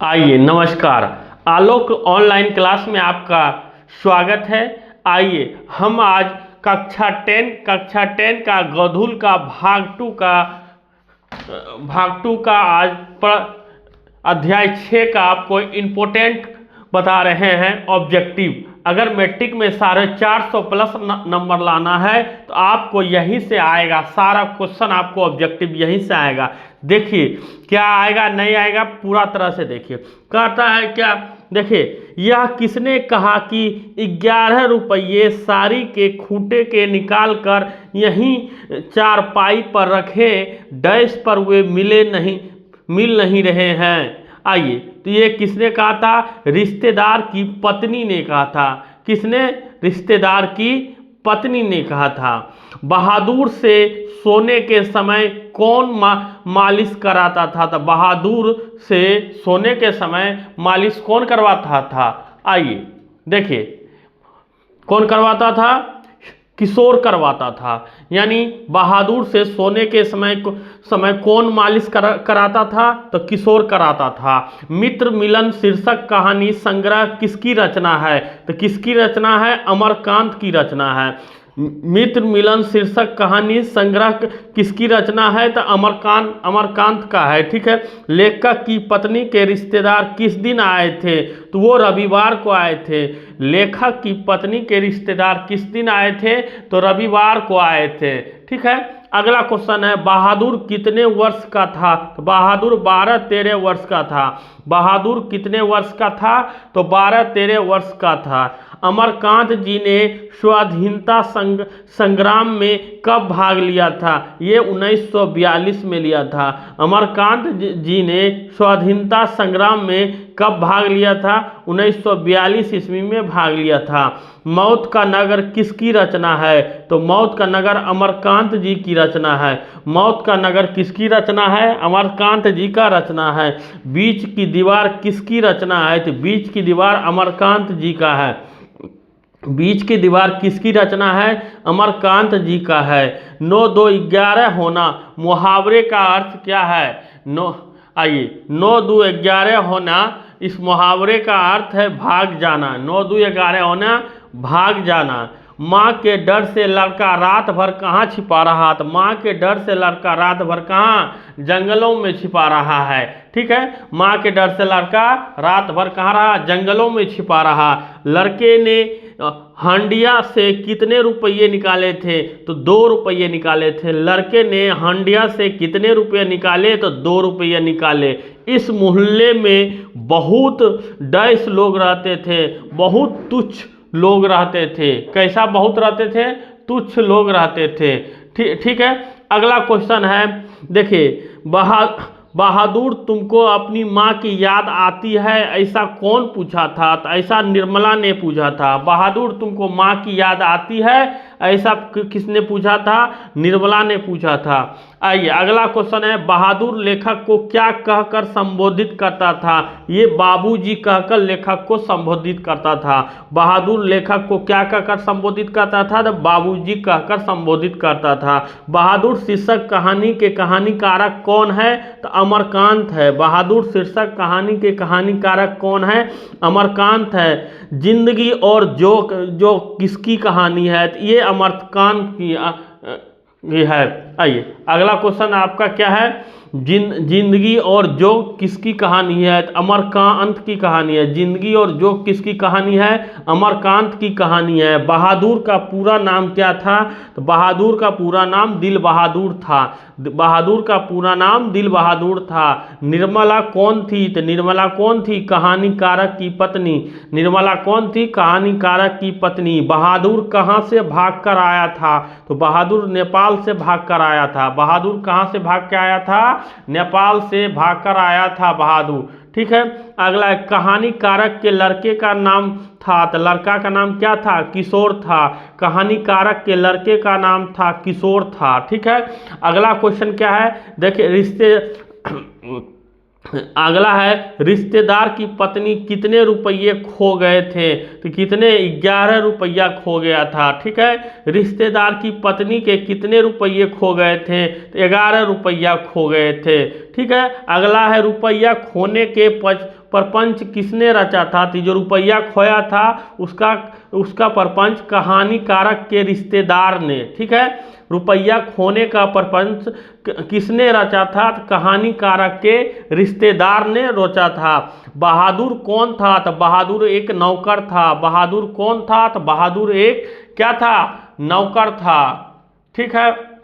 आइए नमस्कार। आलोक online class में आपका स्वागत है। आइए हम आज कक्षा 10 का गधुल का भाग टू का आज अध्याय 6 का आपको इम्पोर्टेंट बता रहे हैं। ऑब्जेक्टिव, अगर मैट्रिक में 450 प्लस नंबर लाना है तो आपको यहीं से आएगा, सारा क्वेश्चन आपको ऑब्जेक्टिव यहीं से आएगा। देखिए क्या आएगा नहीं आएगा, पूरा तरह से देखिए। कहता है क्या, देखिए, यह किसने कहा कि 11 रुपये साड़ी के खूंटे के निकाल कर यहीं चारपाई पर रखे, डैश पर वे मिल नहीं रहे हैं। आइए, तो ये किसने कहा था? रिश्तेदार की पत्नी ने कहा था। किसने? रिश्तेदार की पत्नी ने कहा था। बहादुर से सोने के समय कौन मालिश कराता था? तो बहादुर से सोने के समय मालिश कौन करवाता था? आइए देखिए, कौन करवाता था? किशोर करवाता था। यानी बहादुर से सोने के समय कौन मालिश कराता था? तो किशोर कराता था। मित्र मिलन शीर्षक कहानी संग्रह किसकी रचना है? तो किसकी रचना है? अमरकांत की रचना है। मित्र मिलन शीर्षक कहानी संग्रह किसकी रचना है? तो अमरकांत का है। ठीक है। लेखक की पत्नी के रिश्तेदार किस दिन आए थे? तो वो रविवार को आए थे। लेखक की पत्नी के रिश्तेदार किस दिन आए थे? तो रविवार को आए थे। ठीक है। अगला क्वेश्चन है, बहादुर कितने वर्ष का था? तो बहादुर 12-13 वर्ष का था। बहादुर कितने वर्ष का था? तो 12-13 वर्ष का था। अमरकांत जी ने स्वाधीनता संग्राम में कब भाग लिया था? ये 1942 में लिया था। अमरकांत जी ने स्वाधीनता संग्राम में कब भाग लिया था? 1942 ईस्वी में भाग लिया था। मौत का नगर किसकी रचना है? तो मौत का नगर अमरकांत जी की रचना है। मौत का नगर किसकी रचना है? अमरकांत जी का रचना है। बीच की दीवार किसकी रचना है? तो बीच की दीवार अमरकांत जी का है। बीच की दीवार किसकी रचना है? अमरकांत जी का है। 9-2-11 होना मुहावरे का अर्थ क्या है? आइए, 9-2-11 होना, इस मुहावरे का अर्थ है भाग जाना। 9-2-11 होना, भाग जाना। माँ के डर से लड़का रात भर कहाँ छिपा रहा? तो माँ के डर से लड़का रात भर कहाँ? जंगलों में छिपा रहा है। ठीक है। माँ के डर से लड़का रात भर कहाँ रहा? जंगलों में छिपा रहा। लड़के ने हंडिया से कितने रुपये निकाले थे? तो 2 रुपये निकाले थे। लड़के ने हंडिया से कितने रुपये निकाले? तो 2 रुपये निकाले। इस मोहल्ले में बहुत डैश लोग रहते थे, बहुत तुच्छ लोग रहते थे। कैसा बहुत रहते थे? तुच्छ लोग रहते थे। ठीक है। अगला क्वेश्चन है, देखिए, बहादुर तुमको अपनी माँ की याद आती है, ऐसा कौन पूछा था? तो ऐसा निर्मला ने पूछा था। बहादुर तुमको माँ की याद आती है, ऐसा किसने पूछा था? निर्मला ने पूछा था। आइए, अगला क्वेश्चन है, बहादुर लेखक को क्या कहकर संबोधित करता था? ये बाबूजी कहकर लेखक को संबोधित करता था। बहादुर लेखक को क्या कहकर संबोधित करता था? तो बाबूजी कहकर संबोधित करता था। बहादुर शीर्षक कहानी के कहानीकारक कौन है? तो अमरकांत है। बहादुर शीर्षक कहानी के कहानीकारक कौन है? अमरकांत है। जिंदगी और जो किसकी कहानी है? तो ये अमरकांत की है। आइए, अगला क्वेश्चन आपका क्या है? जिंदगी और जो किसकी कहानी है? तो अमरकांत की कहानी है। जिंदगी और जो किसकी कहानी है? अमरकांत की कहानी है। बहादुर का पूरा नाम क्या था? तो बहादुर का पूरा नाम दिल बहादुर था। बहादुर का पूरा नाम दिल बहादुर था। निर्मला कौन थी? तो निर्मला कौन थी? कहानीकारक की पत्नी। निर्मला कौन थी? कहानीकारक की पत्नी। बहादुर कहाँ से भाग कर आया था? तो बहादुर नेपाल से भाग कर आया था। बहादुर कहाँ से भाग के आया था? नेपाल से भाग कर आया था बहादुर। ठीक है। अगला है, कहानीकारक के लड़के का नाम था, तो लड़का का नाम क्या था? किशोर था। कहानीकारक के लड़के का नाम था किशोर था। ठीक है। अगला क्वेश्चन क्या है? देखिए, अगला है, रिश्तेदार की पत्नी कितने रुपये खो गए थे? तो कितने? 11 रुपया खो गया था। ठीक है। रिश्तेदार की पत्नी के कितने रुपये खो गए थे? तो 11 रुपया खो गए थे। ठीक है। अगला है, रुपया खोने के प्रपंच किसने रचा था? तो जो रुपया खोया था उसका प्रपंच कहानीकारक के रिश्तेदार ने। ठीक है, रुपया खोने का प्रपंच किसने रचा था? तो कहानीकारक के रिश्तेदार ने रचा था। बहादुर कौन था? तो बहादुर एक नौकर था। बहादुर कौन था? तो बहादुर एक क्या था? नौकर था। ठीक है,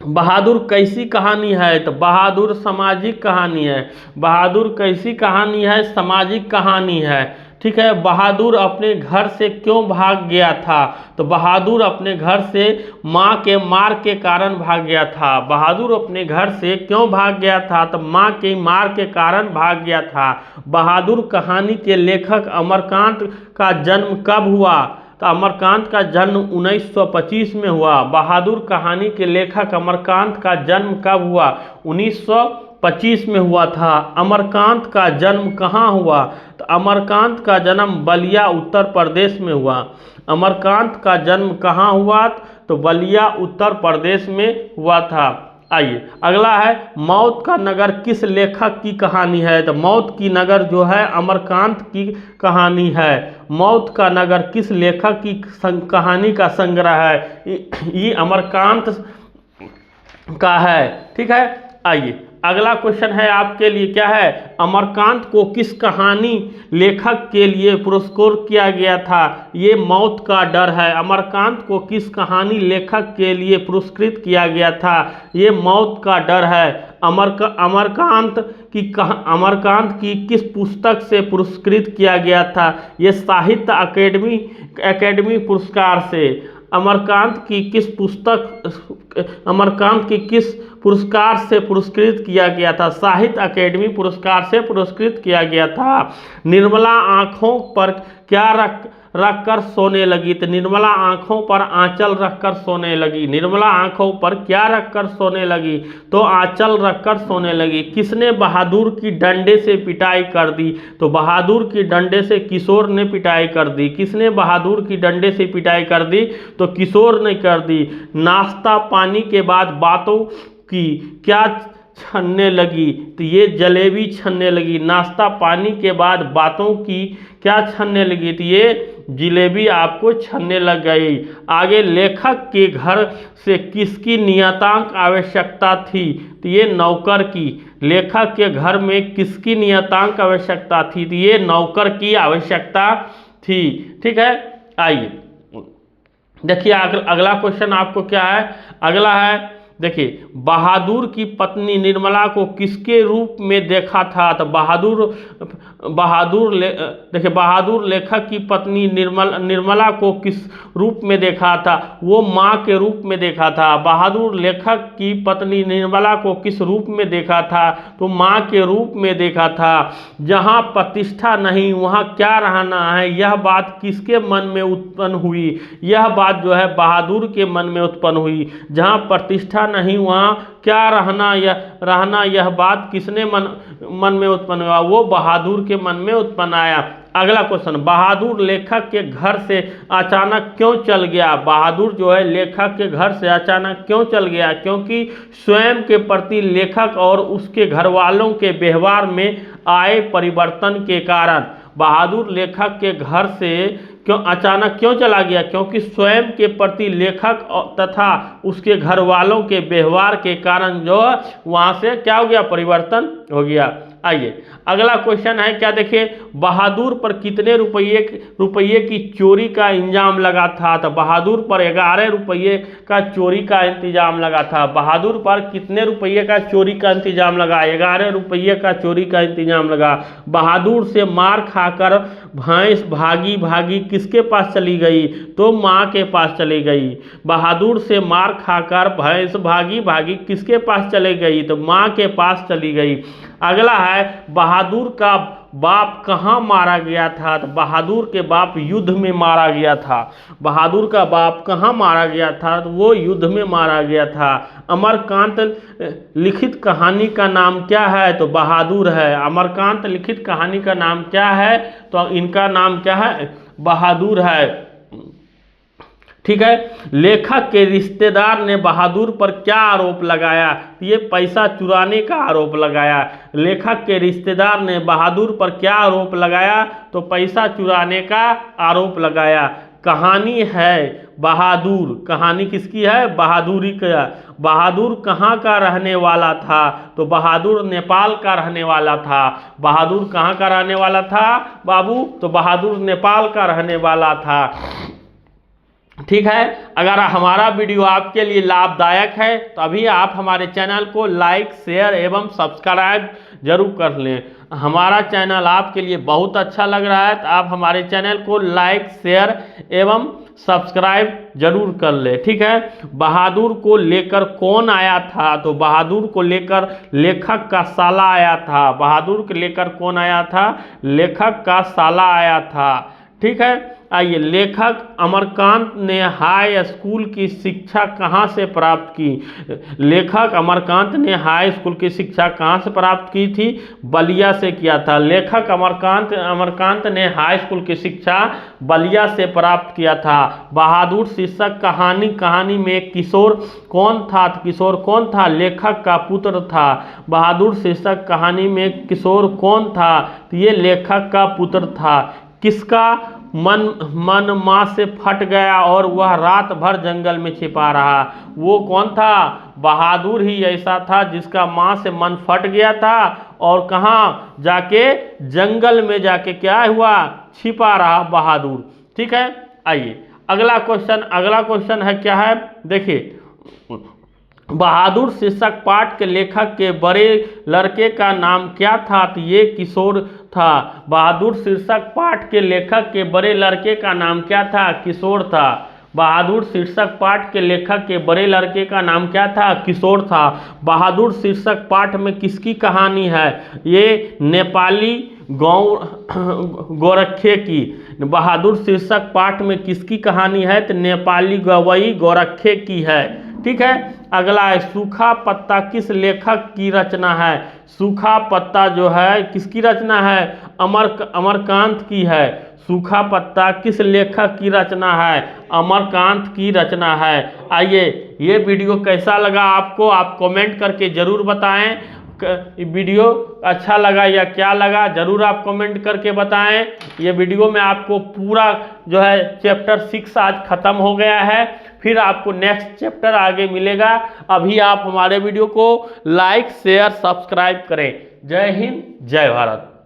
बहादुर कैसी कहानी है? तो बहादुर सामाजिक कहानी है। बहादुर कैसी कहानी है? सामाजिक कहानी है। ठीक है, बहादुर अपने घर से क्यों भाग गया था? तो बहादुर अपने घर से माँ के मार के कारण भाग गया था। बहादुर अपने घर से क्यों भाग गया था? तो माँ के मार के कारण भाग गया था। बहादुर कहानी के लेखक अमरकांत का जन्म कब हुआ? तो अमरकांत का जन्म 1925 में हुआ। बहादुर कहानी के लेखक अमरकांत का जन्म कब हुआ? 1925 में हुआ था। अमरकांत का जन्म कहाँ हुआ? तो अमरकांत का जन्म बलिया उत्तर प्रदेश में हुआ। अमरकांत का जन्म कहाँ हुआ? तो बलिया उत्तर प्रदेश में हुआ था। आइए अगला है, मौत का नगर किस लेखक की कहानी है? तो मौत की नगर जो है अमरकांत की कहानी है। मौत का नगर किस लेखक की कहानी का संग्रह है? ये अमरकांत का है। ठीक है, आइए अगला क्वेश्चन है आपके लिए, क्या है? अमरकांत को किस कहानी लेखक के लिए पुरस्कृत किया गया था? ये मौत का डर है। अमरकांत को किस कहानी लेखक के लिए पुरस्कृत किया गया था? ये मौत का डर है। अमरकांत की किस पुस्तक से पुरस्कृत किया गया था? ये साहित्य अकेडमी पुरस्कार से। अमरकांत की किस पुरस्कार से पुरस्कृत किया गया था? साहित्य अकेडमी पुरस्कार से पुरस्कृत किया गया था। निर्मला आंखों पर क्या रख कर सोने लगी? तो निर्मला आंखों पर आंचल रखकर सोने लगी। निर्मला आंखों पर क्या रखकर सोने लगी? तो आंचल रखकर सोने लगी। किसने बहादुर की डंडे से पिटाई कर दी? तो बहादुर की डंडे से किशोर ने पिटाई कर दी। किसने बहादुर की डंडे से पिटाई कर दी? तो किशोर ने कर दी। नाश्ता पानी के बाद बातों की क्या छनने लगी? तो ये जलेबी छनने लगी। नाश्ता पानी के बाद बातों की क्या छनने लगी? तो ये जिलेबी आपको छनने लग गई। आगे, लेखक के घर से किसकी नियतांक आवश्यकता थी? तो ये नौकर की। लेखक के घर में किसकी नियतांक आवश्यकता थी? तो ये नौकर की आवश्यकता थी। ठीक है, आइए देखिए अगला क्वेश्चन आपको क्या है? अगला है, देखिए बहादुर की पत्नी निर्मला को किसके रूप में देखा था? तो बहादुर लेखक की पत्नी निर्मला को किस रूप में देखा था? वो माँ के रूप में देखा था। बहादुर लेखक की पत्नी निर्मला को किस रूप में देखा था? तो माँ के रूप में देखा था। जहाँ प्रतिष्ठा नहीं वहाँ क्या रहना है, यह बात किसके मन में उत्पन्न हुई? यह बात जो है बहादुर के मन में उत्पन्न हुई। जहाँ प्रतिष्ठा नहीं वहाँ क्या रहना, यह बात किसने मन में उत्पन्न हुआ? वो बहादुर के मन में उत्पन्न आया। अगला क्वेश्चन, बहादुर लेखक के घर से अचानक क्यों चल गया? बहादुर जो है लेखक के घर से अचानक क्यों चल गया? क्योंकि स्वयं के प्रति लेखक और उसके घर वालों के व्यवहार में आए परिवर्तन के कारण। बहादुर लेखक के घर से अचानक क्यों चला गया? क्योंकि स्वयं के प्रति लेखक तथा उसके घर वालों के व्यवहार के कारण जो वहाँ से क्या हो गया? परिवर्तन हो गया। आइए अगला क्वेश्चन है, क्या देखिए, बहादुर पर कितने रुपये की चोरी का इंजाम लगा था? तो बहादुर पर 11 रुपये का चोरी का इंतजाम लगा था। बहादुर पर कितने रुपये का चोरी का इंतजाम लगा? 11 रुपये का चोरी का इंतजाम लगा। बहादुर से मार खाकर भैंस भागी किसके पास चली गई? तो माँ के पास चली गई। बहादुर से मार खाकर भैंस भागी किसके पास चली गई? तो माँ के पास चली गई। अगला है, बहादुर का बाप कहाँ मारा गया था? तो बहादुर के बाप युद्ध में मारा गया था। बहादुर का बाप कहाँ मारा गया था? तो वो युद्ध में मारा गया था। अमरकांत लिखित कहानी का नाम क्या है? तो बहादुर है। अमरकांत लिखित कहानी का नाम क्या है? तो इनका नाम क्या है? बहादुर है। ठीक है। लेखक के रिश्तेदार ने बहादुर पर क्या आरोप लगाया? ये पैसा चुराने का आरोप लगाया। लेखक के रिश्तेदार ने बहादुर पर क्या आरोप लगाया? तो पैसा चुराने का आरोप लगाया। कहानी है बहादुर, कहानी किसकी है? बहादुरी का। बहादुर कहाँ का रहने वाला था? तो बहादुर नेपाल का रहने वाला था। बहादुर कहाँ का रहने वाला था बाबू? तो बहादुर नेपाल का रहने वाला था। ठीक है। अगर हमारा वीडियो आपके लिए लाभदायक है तो अभी आप हमारे चैनल को लाइक, शेयर एवं सब्सक्राइब जरूर कर लें। हमारा चैनल आपके लिए बहुत अच्छा लग रहा है तो आप हमारे चैनल को लाइक, शेयर एवं सब्सक्राइब जरूर कर ले। ठीक है। बहादुर को लेकर कौन आया था? तो बहादुर को लेकर लेखक का साला आया था। बहादुर को लेकर कौन आया था? लेखक का साला आया था। ठीक है। आइए, लेखक अमरकांत ने हाई स्कूल की शिक्षा कहाँ से प्राप्त की? लेखक अमरकांत ने हाई स्कूल की शिक्षा कहाँ से प्राप्त की थी? बलिया से किया था। लेखक अमरकांत ने हाई स्कूल की शिक्षा बलिया से प्राप्त किया था। बहादुर शीर्षक कहानी में किशोर कौन था? किशोर कौन था? लेखक का पुत्र था। बहादुर शीर्षक कहानी में किशोर कौन था? तो ये लेखक का पुत्र था। किसका मन मां से फट गया और वह रात भर जंगल में छिपा रहा? वो कौन था? बहादुर ही ऐसा था जिसका मां से मन फट गया था और कहाँ जाके? जंगल में जाके क्या हुआ? छिपा रहा बहादुर। ठीक है। आइए, अगला क्वेश्चन है, क्या है देखिए। बहादुर शीर्षक पाठ के लेखक के बड़े लड़के का नाम क्या था? तो ये किशोर था। बहादुर शीर्षक पाठ के लेखक के बड़े लड़के का नाम क्या था? किशोर था। बहादुर शीर्षक पाठ के लेखक के बड़े लड़के का नाम क्या था? किशोर था। बहादुर शीर्षक पाठ में किसकी कहानी है? ये नेपाली गोरखे की। बहादुर शीर्षक पाठ में किसकी कहानी है? तो नेपाली गवई गोरखे की है। ठीक है। अगला है, सूखा पत्ता किस लेखक की रचना है? सूखा पत्ता जो है किसकी रचना है? अमरकांत की है। सूखा पत्ता किस लेखक की रचना है? अमरकांत की रचना है। आइए, ये वीडियो कैसा लगा आपको? आप कमेंट करके जरूर बताएं। वीडियो अच्छा लगा या क्या लगा, जरूर आप कमेंट करके बताएं। ये वीडियो में आपको पूरा जो है चैप्टर 6 आज खत्म हो गया है। फिर आपको नेक्स्ट चैप्टर आगे मिलेगा। अभी आप हमारे वीडियो को लाइक, शेयर, सब्सक्राइब करें। जय हिंद, जय भारत।